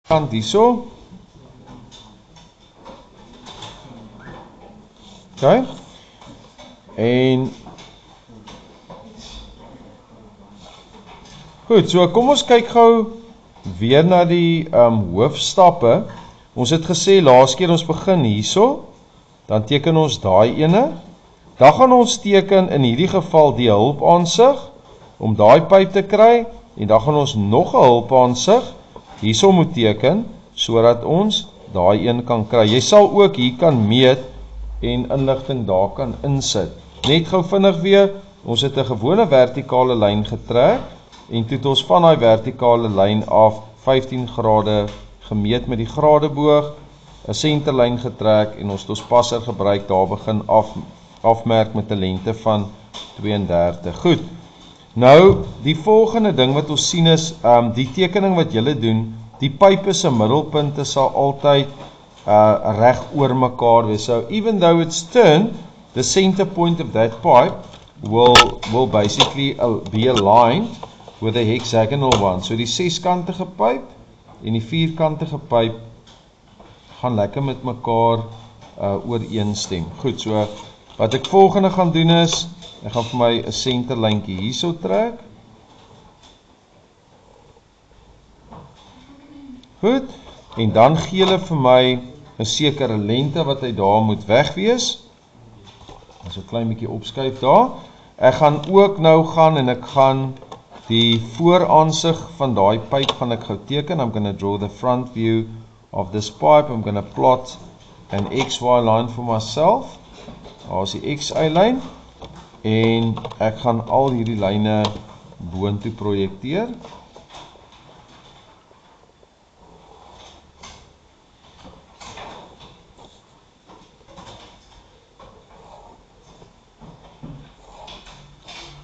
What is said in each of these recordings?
kant hierso. Okay. En goed, so kom ons kyk gou weer na die hoofstappe. Ons het gesê laas keer ons begin hierso, dan teken ons daai ene. Dan gaan ons teken in hierdie geval die hulpaansig om daai pyp te kry en dan gaan ons nog 'n hulpaansig hierso moet teken sodat ons daai een kan kry. Jy sal ook hier kan meet en inligting daar kan insit. Net gou vinnig weer, ons het 'n gewone vertikale lyn getrek en toe het ons van daai vertikale lyn af 15 grade gemeet met die gradeboog, 'n senterlyn getrek en ons het ons passer gebruik, daar begin afmerk met 'n lengte van 32. Goed. Nou, die volgende ding wat ons sien is, die tekening wat julle doen, die pype se middelpunte sal altyd reg oor mekaar wees. So even though it's turned, the center point of that pipe will basically be aligned with a hexagonal one. So die 6-kantige pyp en die 4-kantige pyp gaan lekker met mekaar ooreenstem. Goed, so wat ek volgende gaan doen is, ek gaan vir my 'n senterlyntjie hierso trek. Goed, en dan gee hulle vir my 'n sekere lengte wat hy daar moet wegwees. Ons so 'n klein bietjie opskuif daar. Ek gaan ook nou gaan en ek gaan die vooraansig van daai pyp gaan ek gou teken. I'm going to draw the front view of this pipe. I'm going to plot an XY line for myself. Daar is die XY lyn en ek gaan al hierdie lyne boontoe projekteer.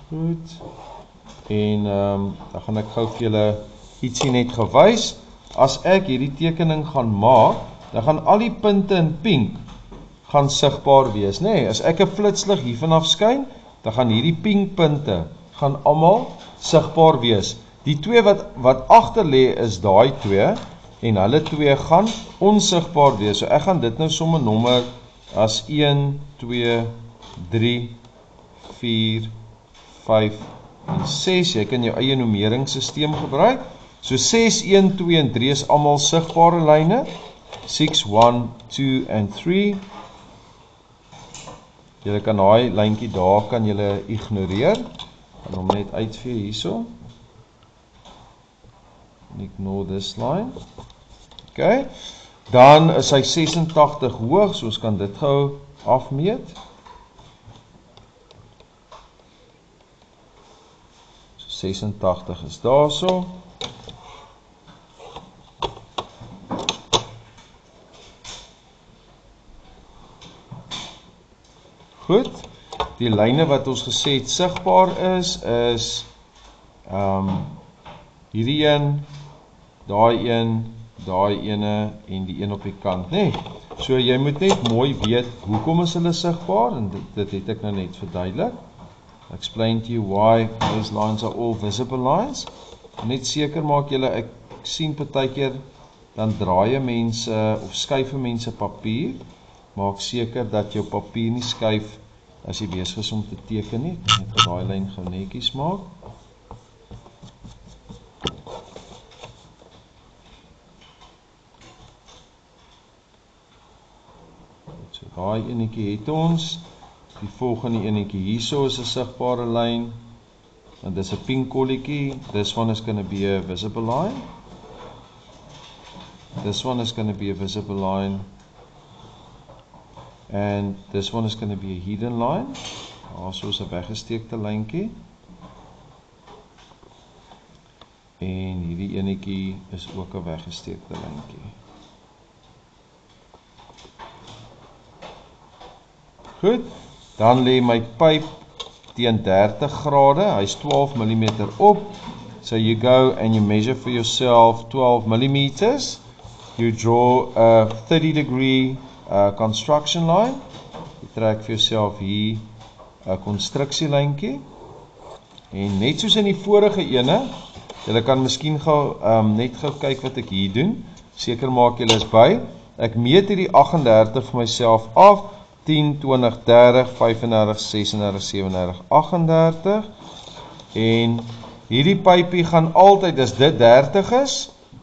Goed. En dan gaan ek gou vir julle ietsie net gewys. As ek hierdie tekening gaan maak, dan gaan al die punte in pink gaan sigbaar wees, nê? As ek 'n flitslig hiervan af skyn, dan gaan hierdie pink punte gaan almal sigbaar wees. Die twee wat agter lê is daai twee en hulle twee gaan onsigbaar wees. So ek gaan dit nou sommer nommer as 1, 2, 3, 4, 5 en 6. Jy kan jou eie nummeringssysteem gebruik. So 6, 1, 2 en 3 is almal sigbare lyne. 6, 1, 2 en 3. Julle kan daai lyntjie daar kan julle ignoreer. Gaan hom net uitvee hierso. Ignore this line. Okay. Dan is hy 86 hoog, so ons kan dit gou afmeet. So 86 is daarso. Goed, die lyne wat ons gesê het sigbaar is hierdie een, daai ene en die een op die kant, nê? So jy moet net mooi weet hoekom is hulle sigbaar en dit het ek nou net verduidelik. Explain to you why those lines are all visible lines. Net seker maak julle, ek sien partykeer dan draai mense of skuif mense papier. Maak seker dat jou papier nie skuif as jy besig is om te teken nie. Net vir daai lyn gou netjies maak. So daai enetjie het ons. Die volgende enetjie hierso is 'n sigbare lyn. En dis 'n pink kolletjie. This one is going to be a visible line. This one is going to be a visible line. And this one is going to be a hidden line. Also is 'n weggesteekte lyntjie. En hierdie enetjie is ook 'n weggesteekte lyntjie. Goed, dan lê my pyp teen 30 grade. Hy's 12 mm op. So you go and you measure for yourself 12 millimeters. You draw a 30-degree construction line. Jy trek vir jouself hier 'n konstruksielyntjie. En net soos in die vorige ene, julle kan miskien gou net gou kyk wat ek hier doen. Seker maak julle is by. Ek meet hierdie 38 vir myself af. 10, 20, 30, 35, 36, 37, 38. En hierdie pypie gaan altyd, as dit 30 is,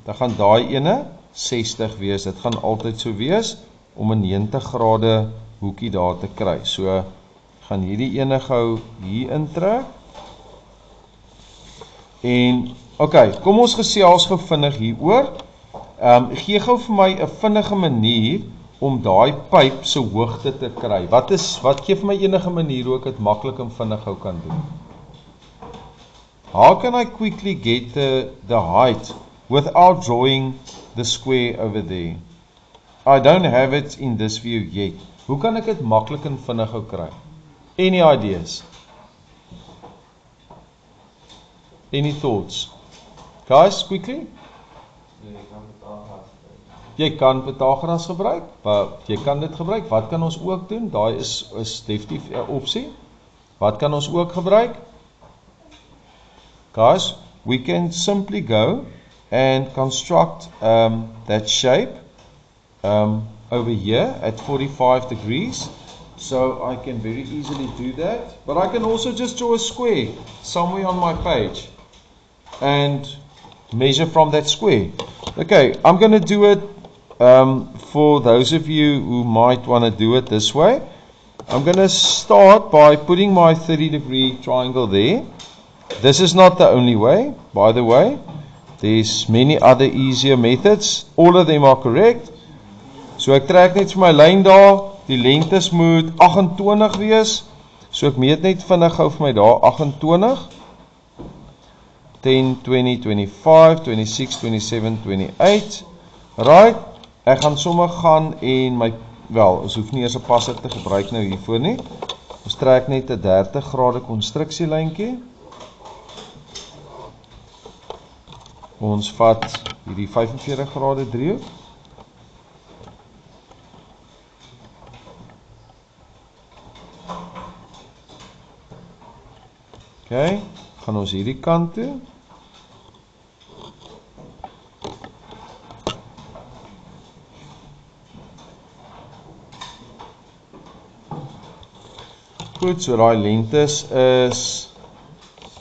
dan gaan daai ene 60 wees. Dit gaan altyd so wees, om 'n 90 grade hoekie daar te kry. So, gaan hierdie ene gou hier intrek. En, okay, kom ons gesels gou vinnig hieroor. Gee gou vir my 'n vinnige manier om daai pyp se hoogte te kry. Wat gee vir my enige manier hoe ek dit maklik en vinnig gou kan doen? How can I quickly get the height without drawing the square over there? I don't have it in this view yet. Hoe kan ek dit maklik en vinnig gou kry? Any ideas? Any thoughts? Guys, quickly? Jy kan Pythagoras gebruik, jy kan dit gebruik. Wat kan ons ook doen? Daai is definitief 'n opsie. Wat kan ons ook gebruik? Guys, we can simply go and construct that shape over here at 45 degrees. So I can very easily do that. But I can also just draw a square somewhere on my page and measure from that square. Okay, I'm going to do it for those of you who might want to do it this way. I'm going to start by putting my 30-degree triangle there. This is not the only way, by the way. There's many other easier methods. All of them are correct. So ek trek net vir my lyn daar. Die lengtes moet 28 wees. So ek meet net vinnig gou vir my daar 28. 10, 20, 25, 26, 27, 28. Right. Ek gaan sommer gaan en ons hoef nie eers 'n passer te gebruik nou hiervoor nie. Ons trek net 'n 30 grade konstruksielyntjie. Ons vat hierdie 45 grade driehoek. Okay, gaan ons hierdie kant toe. Goed, so daai lengtes is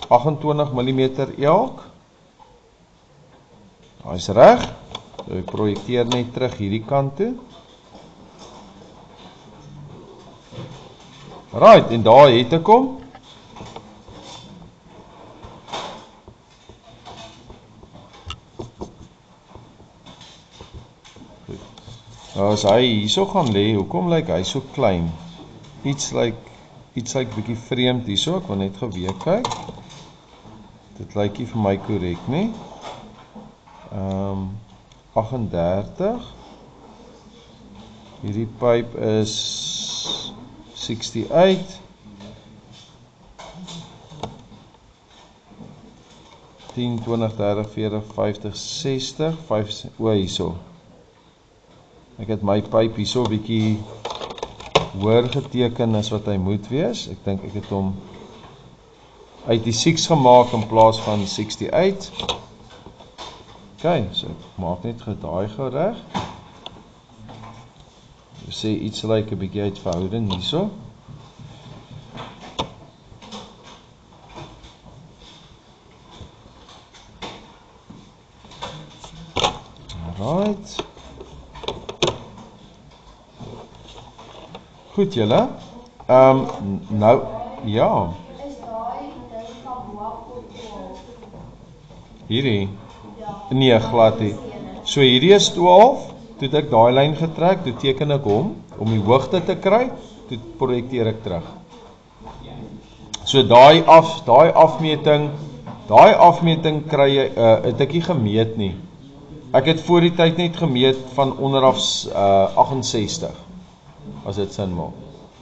28 mm elk. Daai is reg. So ek projekteer net terug hierdie kant toe. Right, en daar het ek hom. As hy hierso gaan lê, hoekom lyk hy so klein? Iets lyk bietjie vreemd hierso, ek wil net gou weer kyk. Dit lyk nie vir my korrek nie. 38. Hierdie pyp is 68. 10, 20, 30, 40, 50, 60, 5, hierso. Ek het my pyp hierso bietjie hoër geteken as wat hy moet wees. Ek dink ek het hom uit die 6 gemaak in plaas van 68. Okay, so ek maak net daai gou reg. Ek sê iets lyk 'n bietjie uit verhouding hierso. Alright. Goed julle. Nou, ja. Hierdie? Nee, glad nie. So hierdie is 12, toe het ek daai lyn getrek, toe teken ek hom, om die hoogte te kry, toe projekteer ek terug. So daai afmeting kry jy, het ek nie gemeet nie. Ek het voor die tyd net gemeet van onderaf 68, as dit sin maak.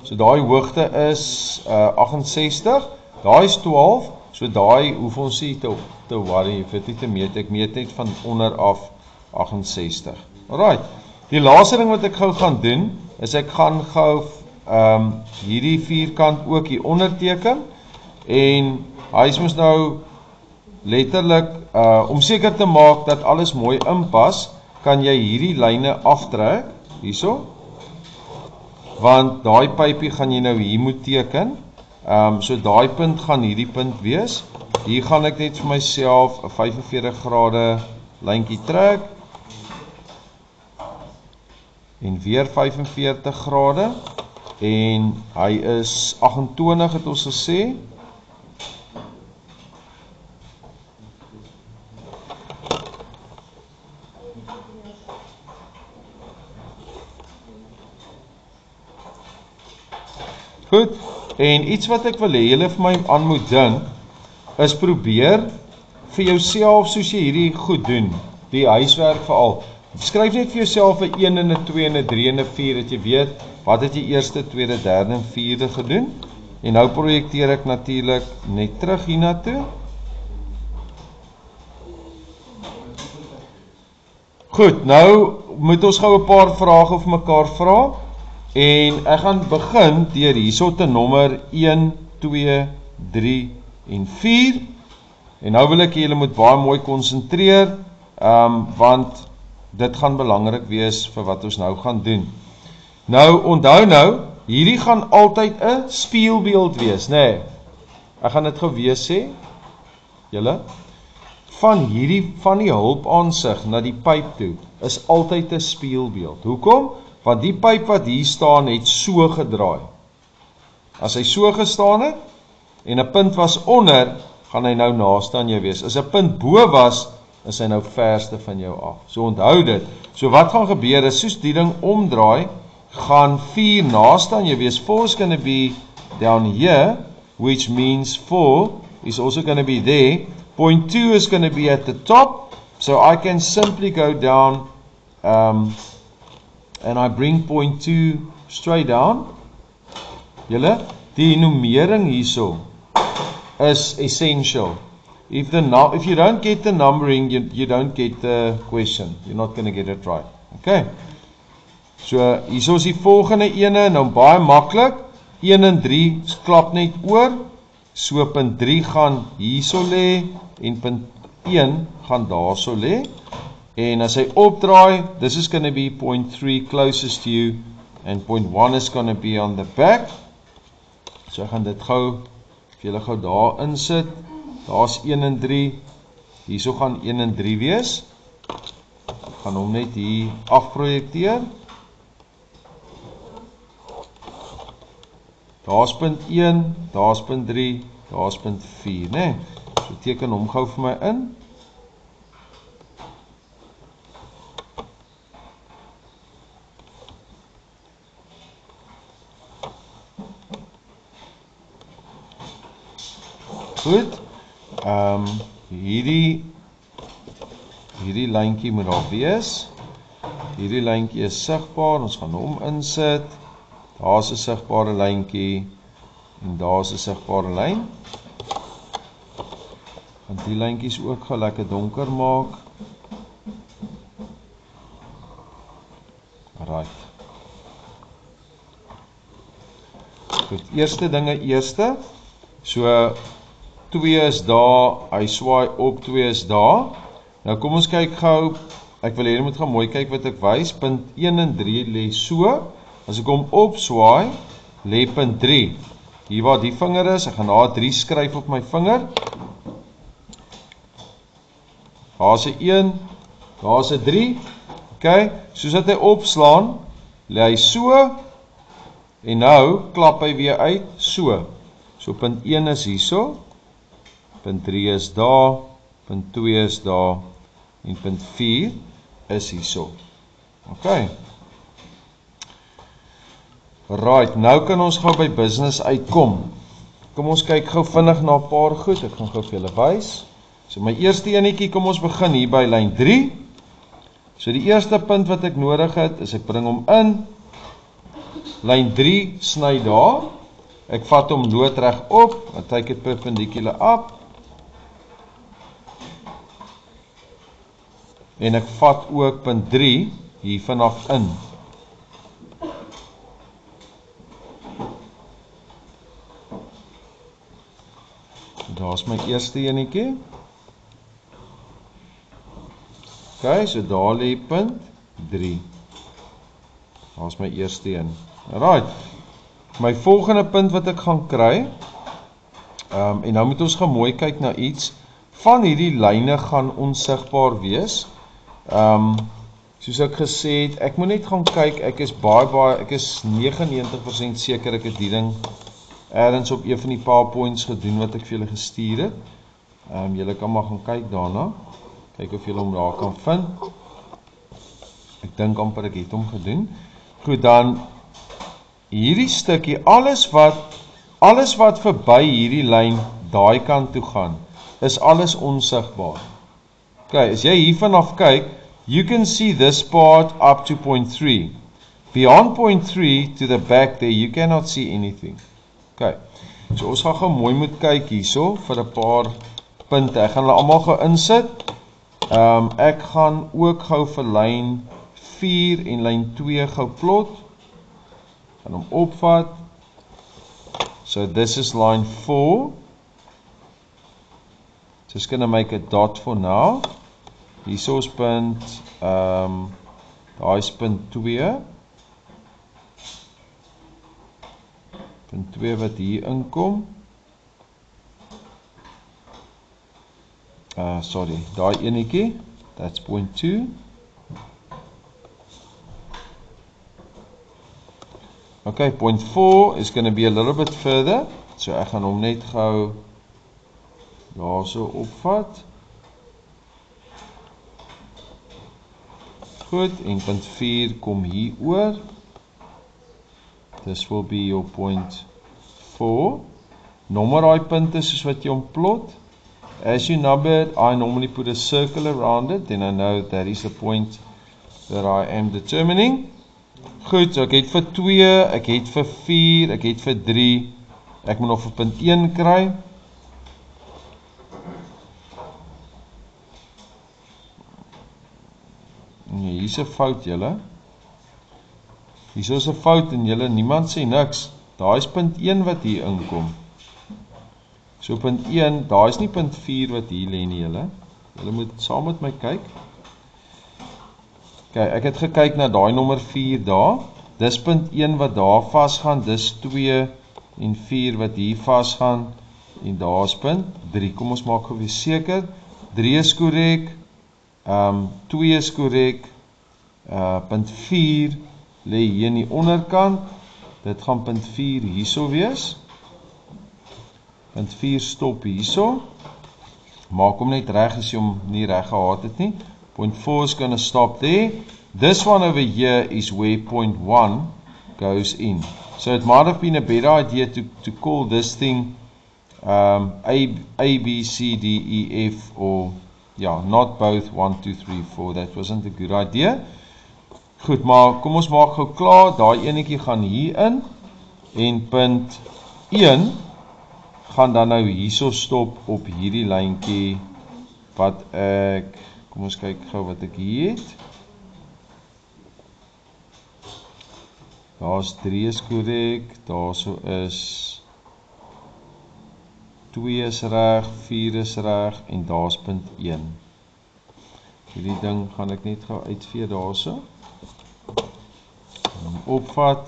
So daai hoogte is 68, daai is 12, so daai hoef ons nie te worry, vir dit te meet, ek meet net van onderaf 68. Alright, die laaste ding wat ek gou gaan doen, is ek gaan gou hierdie vierkant ook hier onderteken, en hy is nou letterlik, om seker te maak dat alles mooi inpas, kan jy hierdie lyne aftrek, hierso, want daai pypie gaan jy nou hier moet teken, so daai punt gaan hierdie punt wees, hier gaan ek net vir myself 'n 45 grade lyntjie trek, en weer 45 grade, en hy is 28 het ons gesê, goed, en iets wat ek wil hê julle vir my aan moet dink, is probeer vir jouself, soos jy hierdie goed doen, die huiswerk veral, skryf net vir jouself 'n 1 en 'n 2 en 'n 3 en 'n 4, dat jy weet, wat het jy eerste, tweede, derde en vierde gedoen, en nou projekteer ek natuurlik net terug hiernatoe. Goed, nou moet ons gou 'n paar vrae vir mekaar vra, en ek gaan begin deur hierso te nommer 1, 2, 3 en 4, en nou wil ek julle moet baie mooi konsentreer, want dit gaan belangrik wees vir wat ons nou gaan doen. Nou, onthou nou, hierdie gaan altyd 'n spieelbeeld wees, nê? Ek gaan dit gou weer sê, julle, van die hulpaansig na die pyp toe, is altyd 'n spieelbeeld. Hoekom? Want die pyp wat hier staan, het so gedraai. As hy so gestaan het, en 'n punt was onder, gaan hy nou naaste aan jou wees. As 'n punt bo was, is hy nou verste van jou af. So onthou dit. So wat gaan gebeur is, soos die ding omdraai, gaan 4 naaste aan jou wees. 4 is going to be down here, which means 4 is also going to be there. Point 2 is going to be at the top, so I can simply go down, and I bring point 2 straight down. Julle, die nummering hierso is essential. If you don't get the numbering, you don't get the question. You're not going to get it right. Okay. So hierso is die volgende ene, nou baie maklik. 1 en 3 klap net oor. So punt 3 gaan hierso lê en punt 1 gaan daarso lê. En as hy opdraai, this is going to be point 3 closest to you, and point 1 is going to be on the back. So ek gaan dit gou, vir julle gou daar insit. Daar's 1 en 3, hierso gaan 1 en 3 wees. Ek gaan hom net hier afprojekteer. Daar's punt 1, daar's punt 3, daar's punt 4, né? So teken hom gou vir my in. Goed. Hierdie lyntjie moet daar wees. Hierdie lyntjie is sigbaar, ons gaan hom insit. Daar's 'n sigbare lyntjie en daar's 'n sigbare lyn. Gaan die lyntjies ook gou lekker donker maak. Right. Goed, eerste dinge eerste. So 2 is daar, hy swaai op, 2 is daar. Nou kom ons kyk gou, ek wil hê jy moet gaan mooi kyk wat ek wys. Punt 1 en 3 lê so. As ek hom opswaai, lê punt 3. Hier waar die vinger is, ek gaan daar 3 skryf op my vinger. Daar's 'n 1, daar's 'n 3. Okay, soos dat hy opslaan, lê hy so, en nou klap hy weer uit, so. So punt 1 is hierso, punt 3 is daar, punt 2 is daar, en punt 4 is hierso. Okay. Right, nou kan ons gou by business uitkom. Kom ons kyk gou vinnig na 'n paar goed, ek gaan gou vir julle wys. So my eerste enetjie, kom ons begin hier by lyn 3. So die eerste punt wat ek nodig het, is ek bring hom in. Lyn 3 sny daar. Ek vat hom loodreg op, I take it perpendicular up. En ek vat ook punt 3 hier vanaf in. Daar's my eerste enetjie. Okay, so daar lê punt 3. Daar is my eerste een. Alright, my volgende punt wat ek gaan kry, en nou moet ons gaan mooi kyk na iets, van hierdie lyne gaan onsigbaar wees. Soos ek gesê het, ek moet net gaan kyk, ek is 99% seker ek het die ding ergens op een van die PowerPoints gedoen wat ek vir julle gestuur het. Julle kan maar gaan kyk daarna, kyk of julle hom daar kan vind. Ek dink amper ek het hom gedoen. Goed, dan hierdie stukkie, alles wat verby hierdie lyn daai kant toe gaan, is alles onsigbaar. Okay, as jy hier vanaf kyk, you can see this part up to point 3. Beyond point 3 to the back there, you cannot see anything. Okay, so ons gaan gou mooi moet kyk hierso vir 'n paar punte. Ek gaan hulle almal gou insit. Ek gaan ook gou vir lyn 4 en lyn 2 gou plot. Gaan hom opvat. So this is line 4. Just going to make a dot for now. Hierso is punt, daar is punt 2. Punt 2 wat hier inkom. Sorry, daai enetjie, that's point 2. Okay, point 4 is going to be a little bit further. So ek gaan hom net gou daarso opvat. Goed, en punt 4 kom hier oor. This will be your point 4. Nommer daai punte soos wat jy hom plot. As you number it, I normally put a circle around it, then I know that is the point that I am determining. Goed, so ek het vir 2, ek het vir 4, ek het vir 3, ek moet nog vir punt 1 kry. Nee, hier is 'n fout julle. Hier is 'n fout en julle, niemand sê niks. Daar is punt 1 wat hier inkom. So punt 1, daar is nie punt 4 wat hier lê nie julle. Julle moet saam met my kyk. Kyk, ek het gekyk na daai nommer 4 daar. Dis punt 1 wat daar vasgaan, dis 2 en 4 wat hier vasgaan en daar is punt 3. Kom ons maak gou weer seker. 3 is korrek. 2 is korrek. Punt 4 lê hier in die onderkant. Dit gaan punt 4 hierso wees. Punt 4 stop hierso. Maak hom net reg as jy hom nie reg gehad het nie. Point 4 is going to stop there. This one over here is where point 1 goes in. So it might have been a better idea to call this thing A, B, C, D, E, F, or yeah, not both 1, 2, 3, 4. That wasn't a good idea. Goed, maar kom ons maak gou klaar. Daai enetjie gaan hier in en punt 1 gaan dan nou hierso stop op hierdie lyntjie wat ek, kom ons kyk gou wat ek hier het. Daar's 3 is korrek, daarso is 2 is reg, 4 is reg en daar's punt 1. Hierdie ding gaan ek net gou uitvee daarso. Opvat.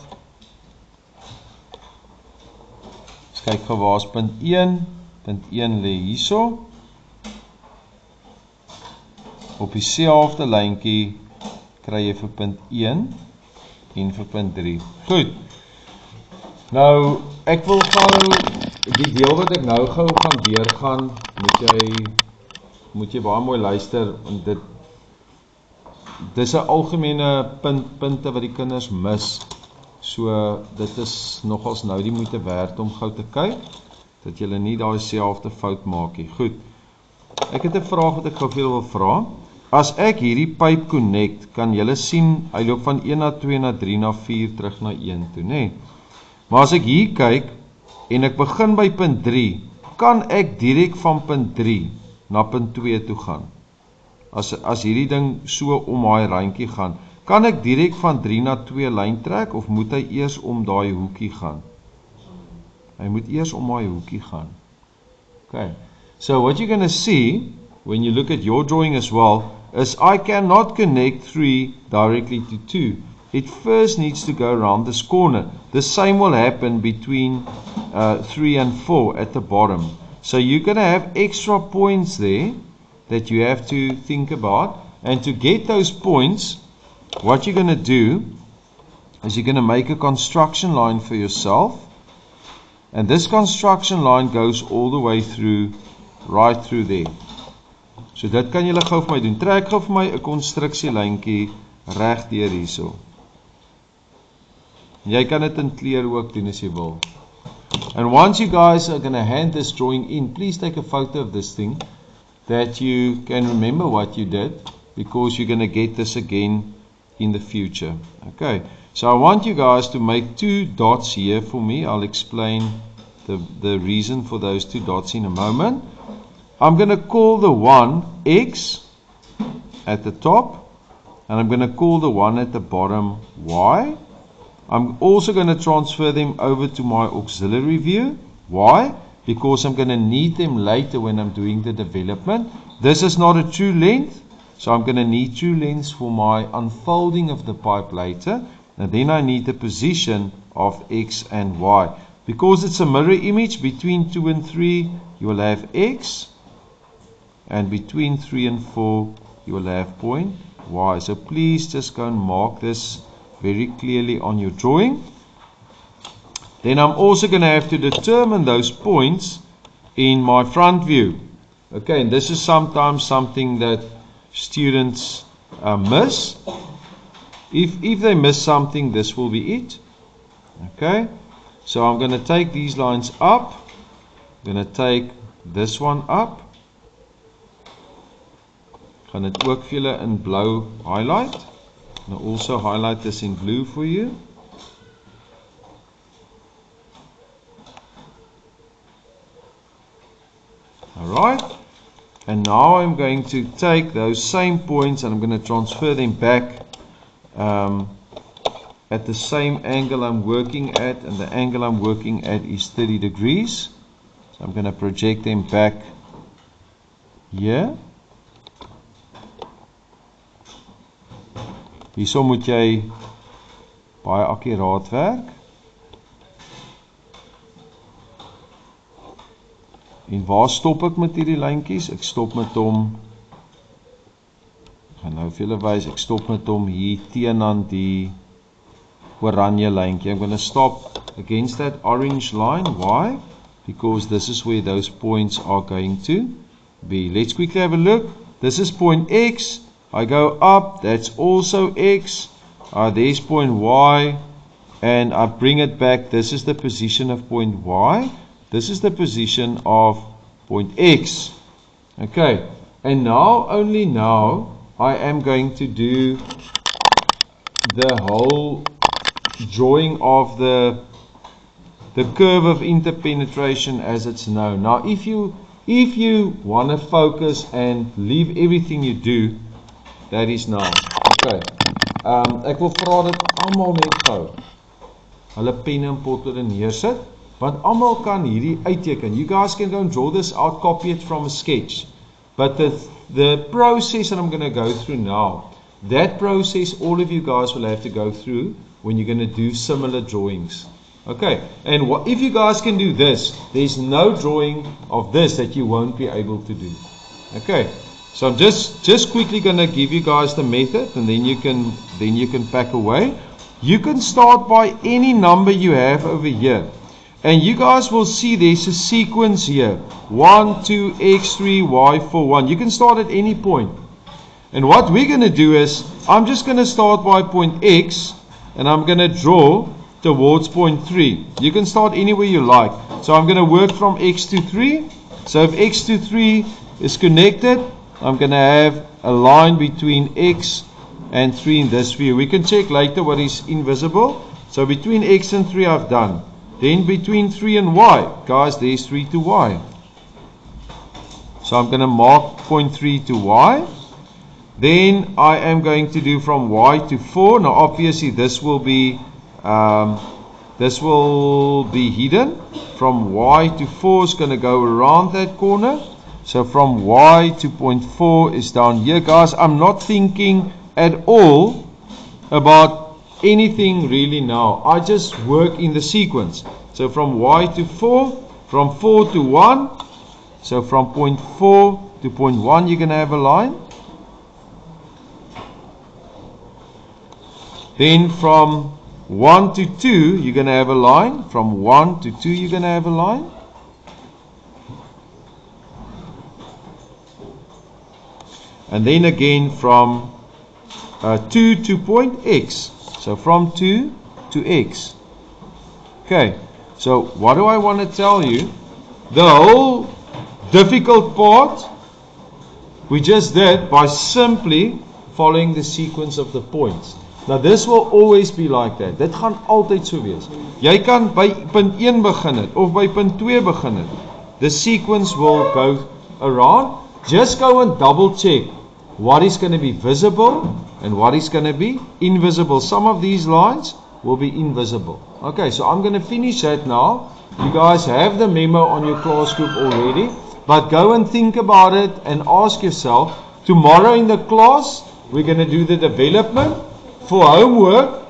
Ons kyk gou waar is punt 1. Punt 1 lê hierso. Op dieselfde lyntjie kry jy vir punt 1 en vir punt 3. Goed. Nou, ek wil gou die deel wat ek nou gou gaan deurgaan, moet jy baie mooi luister, want dis 'n algemene punte wat die kinders mis. So dit is nogals nou die moeite werd om gou te kyk dat julle nie daai selfde fout maak nie. Goed. Ek het 'n vraag wat ek gou vir julle wil vra. As ek hierdie pyp connect, kan julle sien hy loop van 1 na 2 na 3 na 4 terug na 1 toe, nê? Maar as ek hier kyk en ek begin by punt 3, kan ek direk van punt 3 na punt 2 toe gaan. As hierdie ding so om daai randjie gaan, kan ek direk van 3 na 2 lyn trek of moet hy eers om daai hoekie gaan? Hy moet eers om daai hoekie gaan. Okay. So what you're going to see when you look at your drawing as well, is I cannot connect 3 directly to 2. It first needs to go around this corner. The same will happen between 3 and 4 at the bottom. So you're going to have extra points there that you have to think about. And to get those points, what you're going to do is you're going to make a construction line for yourself. And this construction line goes all the way through, right through there. So dit kan julle gou vir my doen. Trek gou vir my 'n konstruksielyntjie reg deur hierso. Jy kan dit in kleur ook doen as jy wil. And once you guys are going to hand this drawing in, please take a photo of this thing that you can remember what you did, because you're going to get this again in the future. Okay, so I want you guys to make 2 dots here for me. I'll explain the reason for those 2 dots in a moment. I'm going to call the one X at the top, and I'm going to call the one at the bottom Y. I'm also going to transfer them over to my auxiliary view. Why? Because I'm going to need them later when I'm doing the development. This is not a true length, so I'm going to need true lengths for my unfolding of the pipe later. And then I need the position of X and Y. Because it's a mirror image, between 2 and 3, you will have X. And between 3 and 4, you will have point Y. So please just go and mark this very clearly on your drawing. Then I'm also going to have to determine those points in my front view. Okay, and this is sometimes something that students miss. If they miss something, this will be it. Okay, so I'm going to take these lines up. I'm going to take this one up. Gaan dit ook vir julle in blou highlight. And I'll also highlight this in blue for you. Alright, and now I'm going to take those same points and I'm going to transfer them back at the same angle I'm working at, and the angle I'm working at is 30 degrees. So I'm going to project them back here. Hierso moet jy baie akkuraat werk. En waar stop ek met hierdie lyntjies? Ek stop met hom, ek gaan nou vir julle wys, ek stop met hom hier teen aan die oranje lyntjie. I'm going to stop against that orange line. Why? Because this is where those points are going to be. Let's quickly have a look. This is point X. I go up, that's also X. There's point Y. And I bring it back. This is the position of point Y. This is the position of point X. Okay. And now, only now, I am going to do the whole drawing of the curve of interpenetration as it's known. Now, if you want to focus and leave everything you do, that is now. Okay. Ek wil vra dat almal net gou hulle pen en potlood neersit, want almal kan hierdie uitteken. You guys can go and draw this out, copy it from a sketch. But the process that I'm going to go through now, that process all of you guys will have to go through when you're going to do similar drawings. Okay, and if you guys can do this, there's no drawing of this that you won't be able to do. Okay. So I'm just quickly going to give you guys the method, and then you can pack away. You can start by any number you have over here. And you guys will see there's a sequence here. 1, 2, x3, y4, 1. You can start at any point. And what we're going to do is, I'm just going to start by point X, and I'm going to draw towards point 3. You can start anywhere you like. So I'm going to work from X to 3. So if X to 3 is connected, I'm going to have a line between X and 3 in this view. We can check later what is invisible. So between X and 3 I've done. Then between 3 and Y, guys, there's 3 to Y. So I'm going to mark point 3 to Y. Then I am going to do from Y to 4. Now obviously this will be hidden. From Y to 4 is going to go around that corner. So from Y to point 4 is down here. Guys, I'm not thinking at all about anything really now. I just work in the sequence. So from Y to 4, from 4 to 1. So from point 4 to point 1, you're going to have a line. Then from 1 to 2, you're going to have a line. From 1 to 2, you're going to have a line. And then again from 2 to point X. So from 2 to X. Okay, so what do I want to tell you? The whole difficult part we just did by simply following the sequence of the points. Now this will always be like that. Dit gaan altyd so wees. Jy kan by punt 1 begin het of by punt 2 begin het. The sequence will go around. Just go and double check what is going to be visible and what is going to be invisible. Some of these lines will be invisible. Okay, so I'm going to finish that now. You guys have the memo on your class group already, but go and think about it and ask yourself, tomorrow in the class, we're going to do the development. For homework,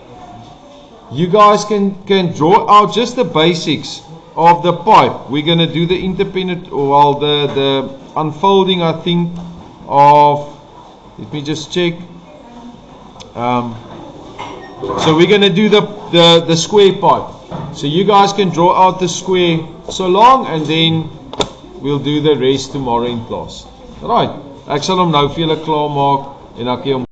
you guys can draw out just the basics of the pipe. We're going to do the independent, well, the unfolding, I think, of, let me just check. So we're going to do the square pipe. So you guys can draw out the square so long, and then we'll do the rest tomorrow in class. Alright, ek sal hom nou vir julle klaar maak en dan kan jy hom